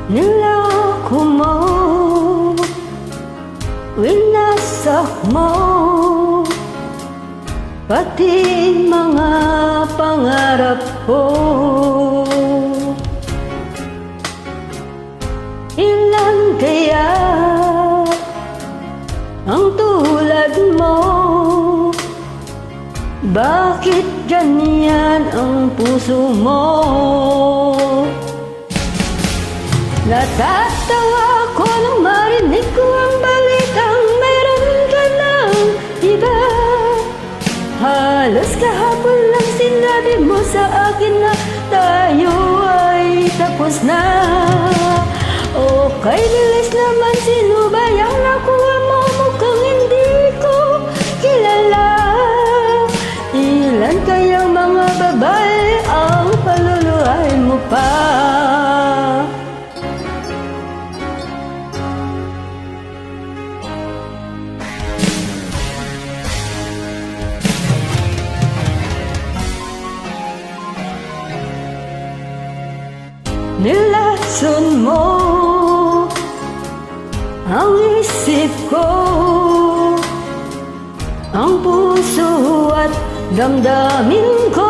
Niloko mo, winasak mo, pati mga pangarap ko. Ilan kaya ang tulad mo? Bakit ganyan ang puso mo? Natatawa ko nang marinig ko ang balitang mayroon ka ng iba. Halos kahapon lang sinabi mo sa akin na tayo ay tapos na. O kay bilis naman, sino ba yung nakuha mo? Mukhang hindi ko kilala. Ilan kayang mga babae ang paluluhain mo pa? Nilason mo ang isip ko, ang puso at damdamin ko.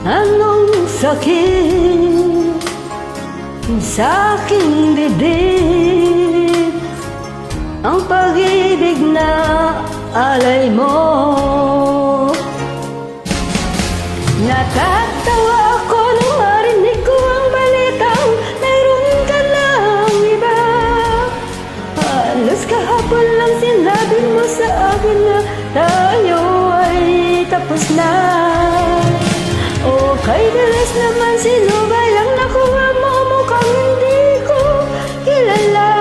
Anong sakit sa aking bibig, ang pag-ibig na alay mo. Natatawa ako nang marinig ko ang balitang mayroon ka ng iba. Halos kahapon lang sinabi mo sa akin na tayo ay tapos na. O kay bilis naman, sino ba yung nakuha mo? Mukhang hindi ko kilala.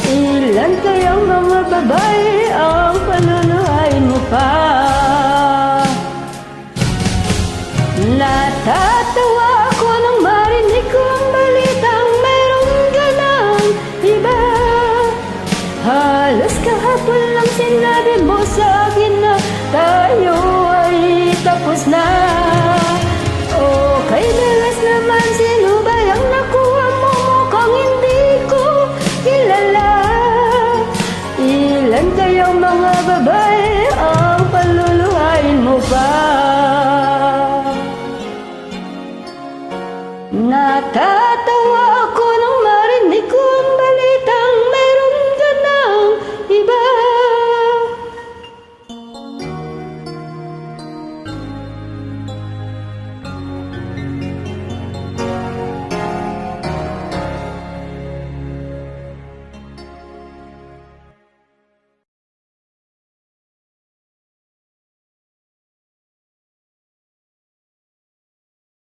Ilan kayang mga babae ang paluluhain mo pa? Nata